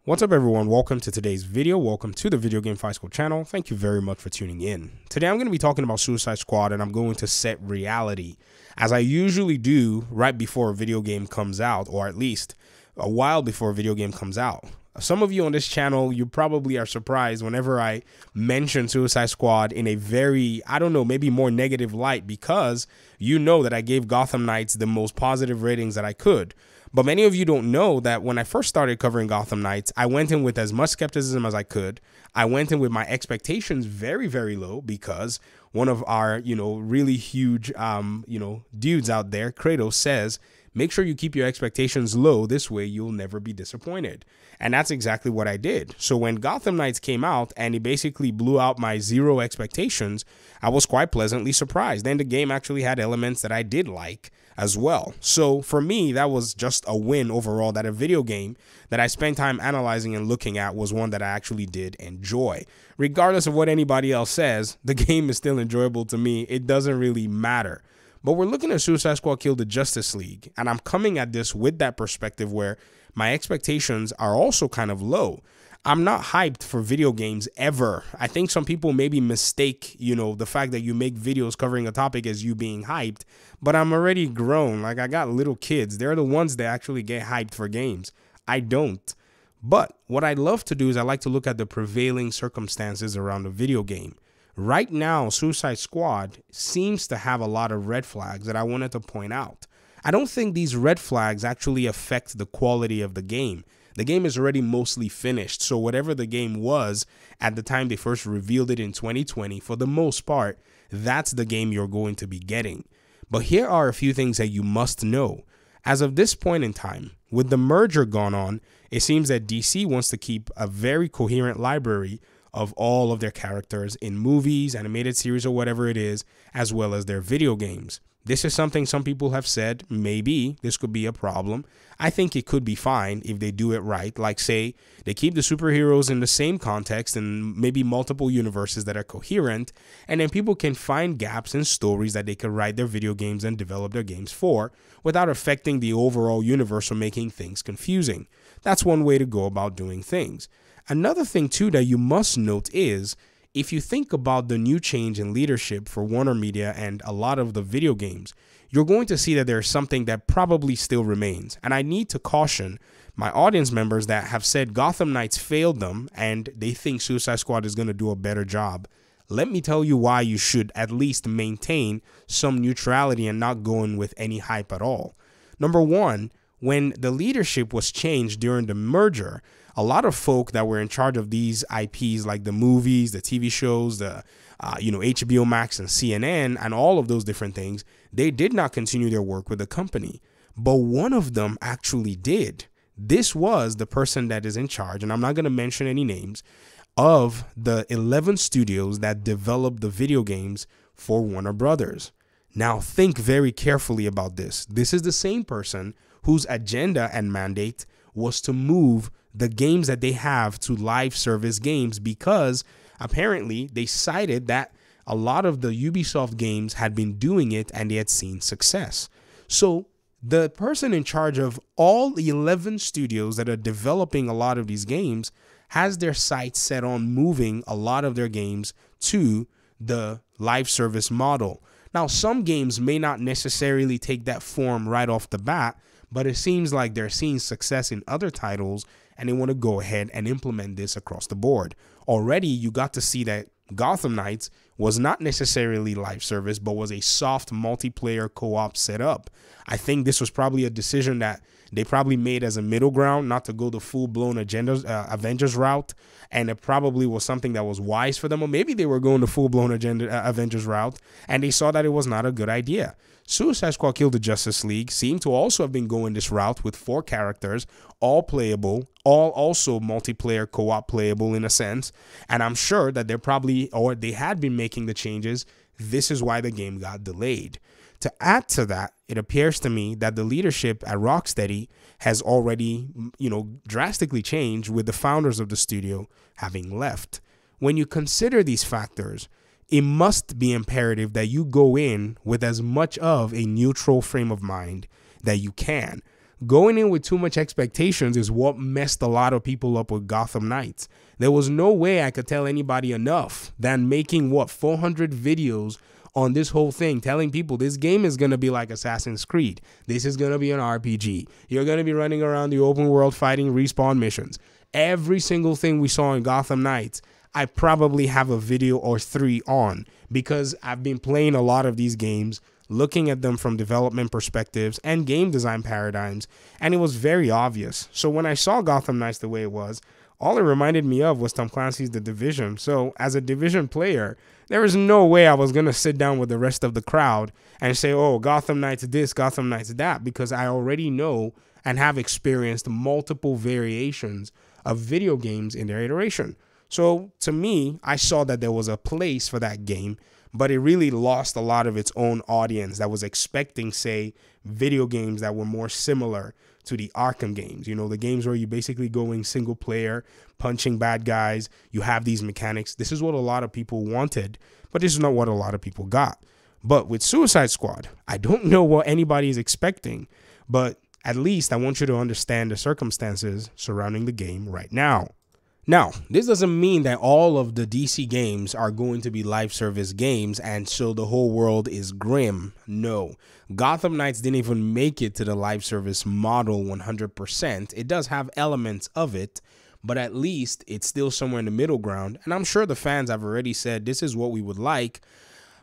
What's up everyone, welcome to today's video, welcome to the Video Game Fight School channel. Thank you very much for tuning in. Today I'm going to be talking about Suicide Squad and I'm going to set reality, as I usually do right before a video game comes out, or at least a while before a video game comes out. Some of you on this channel, you probably are surprised whenever I mention Suicide Squad in a very, I don't know, maybe more negative light, because you know that I gave Gotham Knights the most positive ratings that I could. But many of you don't know that when I first started covering Gotham Knights, I went in with as much skepticism as I could. I went in with my expectations very, very low, because one of our, really huge, dudes out there, Kratos, says, make sure you keep your expectations low. This way you'll never be disappointed. And that's exactly what I did. So when Gotham Knights came out and it basically blew out my zero expectations, I was quite pleasantly surprised. And the game actually had elements that I did like as well. So for me, that was just a win overall, that a video game that I spent time analyzing and looking at was one that I actually did enjoy. Regardless of what anybody else says, the game is still enjoyable to me. It doesn't really matter. But we're looking at Suicide Squad Kill the Justice League, and I'm coming at this with that perspective where my expectations are also kind of low. I'm not hyped for video games ever. I think some people maybe mistake, the fact that you make videos covering a topic as you being hyped, but I'm already grown. Like, I got little kids. They're the ones that actually get hyped for games. I don't. But what I love to do is I like to look at the prevailing circumstances around a video game. Right now, Suicide Squad seems to have a lot of red flags that I wanted to point out. I don't think these red flags actually affect the quality of the game. The game is already mostly finished, so whatever the game was at the time they first revealed it in 2020, for the most part, that's the game you're going to be getting. But here are a few things that you must know. As of this point in time, with the merger gone on, it seems that DC wants to keep a very coherent library of all of their characters in movies, animated series, or whatever it is, as well as their video games. This is something some people have said, maybe this could be a problem. I think it could be fine if they do it right. Like, say, they keep the superheroes in the same context and maybe multiple universes that are coherent, and then people can find gaps in stories that they could write their video games and develop their games for without affecting the overall universe or making things confusing. That's one way to go about doing things. Another thing, too, that you must note is, if you think about the new change in leadership for Warner Media and a lot of the video games, you're going to see that there's something that probably still remains. And I need to caution my audience members that have said Gotham Knights failed them and they think Suicide Squad is going to do a better job. Let me tell you why you should at least maintain some neutrality and not go in with any hype at all. Number one, when the leadership was changed during the merger, a lot of folk that were in charge of these IPs, like the movies, the TV shows, the HBO Max and CNN and all of those different things, they did not continue their work with the company. But one of them actually did. This was the person that is in charge, and I'm not going to mention any names, of the 11 studios that developed the video games for Warner Brothers. Now think very carefully about this. This is the same person whose agenda and mandate was to move the games that they have to live service games, because apparently they cited that a lot of the Ubisoft games had been doing it and they had seen success. So the person in charge of all 11 studios that are developing a lot of these games has their sights set on moving a lot of their games to the live service model. Now, some games may not necessarily take that form right off the bat, but it seems like they're seeing success in other titles and they want to go ahead and implement this across the board. Already, you got to see that Gotham Knights was not necessarily live service, but was a soft multiplayer co-op setup. I think this was probably a decision that they probably made as a middle ground, not to go the full-blown Avengers route, and it probably was something that was wise for them, or maybe they were going the full-blown Avengers route, and they saw that it was not a good idea. Suicide Squad Kill the Justice League seemed to also have been going this route with 4 characters, all playable, all also multiplayer co-op playable in a sense, and I'm sure that they're probably, or they had been making the changes. This is why the game got delayed. To add to that, it appears to me that the leadership at Rocksteady has already, drastically changed, with the founders of the studio having left. When you consider these factors, it must be imperative that you go in with as much of a neutral frame of mind that you can. Going in with too much expectations is what messed a lot of people up with Gotham Knights. There was no way I could tell anybody enough than making 400 videos on this whole thing, telling people this game is going to be like Assassin's Creed. This is going to be an RPG. You're going to be running around the open world fighting respawn missions. Every single thing we saw in Gotham Knights, I probably have a video or 3 on, because I've been playing a lot of these games, looking at them from development perspectives and game design paradigms, and it was very obvious. So when I saw Gotham Knights the way it was, all it reminded me of was Tom Clancy's The Division. So as a Division player, there is no way I was going to sit down with the rest of the crowd and say, oh, Gotham Knights this, Gotham Knights that, because I already know and have experienced multiple variations of video games in their iteration. So to me, I saw that there was a place for that game, but it really lost a lot of its own audience that was expecting, say, video games that were more similar to the Arkham games. You know, the games where you basically going single player, punching bad guys. You have these mechanics. This is what a lot of people wanted, but this is not what a lot of people got. But with Suicide Squad, I don't know what anybody is expecting, but at least I want you to understand the circumstances surrounding the game right now. Now, this doesn't mean that all of the DC games are going to be live service games and so the whole world is grim. No, Gotham Knights didn't even make it to the live service model 100%. It does have elements of it, but at least it's still somewhere in the middle ground. And I'm sure the fans have already said this is what we would like.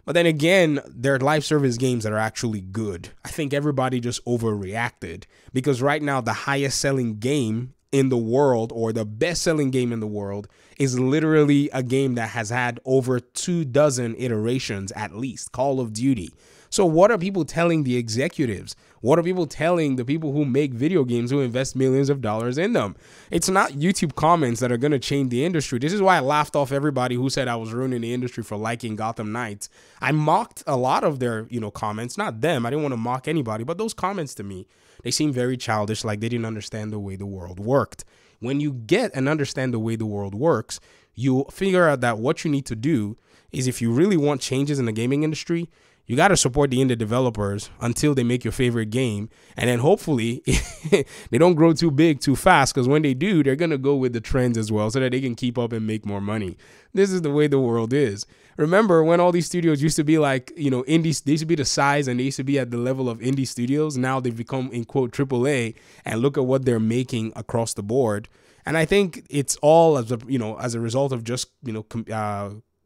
But then again, there are live service games that are actually good. I think everybody just overreacted, because right now the highest selling game in the world, or the best-selling game in the world, is literally a game that has had over 24 iterations at least, Call of Duty. So what are people telling the executives? What are people telling the people who make video games, who invest millions of dollars in them? It's not YouTube comments that are going to change the industry. This is why I laughed off everybody who said I was ruining the industry for liking Gotham Knights. I mocked a lot of their, comments, not them. I didn't want to mock anybody, but those comments to me, they seem very childish, like they didn't understand the way the world worked. When you get and understand the way the world works, you figure out that what you need to do is, if you really want changes in the gaming industry, you got to support the indie developers until they make your favorite game. And then hopefully they don't grow too big too fast, because when they do, they're going to go with the trends as well so that they can keep up and make more money. This is the way the world is. Remember when all these studios used to be like, indies, they used to be the size and they used to be at the level of indie studios. Now they've become, in quote, AAA, and look at what they're making across the board. And I think it's all as a result of just,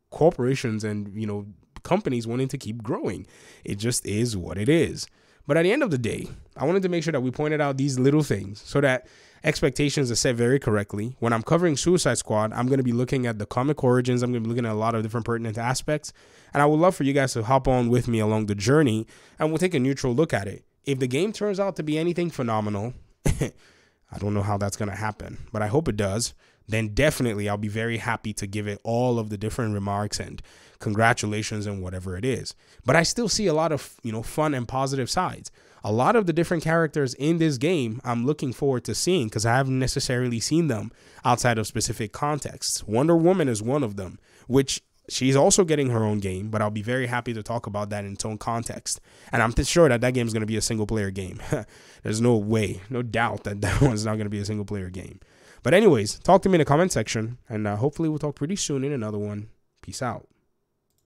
corporations and, companies wanting to keep growing. It just is what it is. But at the end of the day, I wanted to make sure that we pointed out these little things so that expectations are set very correctly. When I'm covering Suicide Squad, I'm going to be looking at the comic origins. I'm going to be looking at a lot of different pertinent aspects. And I would love for you guys to hop on with me along the journey, and we'll take a neutral look at it. If the game turns out to be anything phenomenal, I don't know how that's going to happen, but I hope it does. Then definitely I'll be very happy to give it all of the different remarks and congratulations and whatever it is. But I still see a lot of, fun and positive sides. A lot of the different characters in this game I'm looking forward to seeing, because I haven't necessarily seen them outside of specific contexts. Wonder Woman is one of them, which she's also getting her own game, but I'll be very happy to talk about that in its own context. And I'm sure that game is going to be a single player game. There's no way, no doubt that one's not going to be a single player game. But anyways, talk to me in the comment section, and hopefully we'll talk pretty soon in another one. Peace out.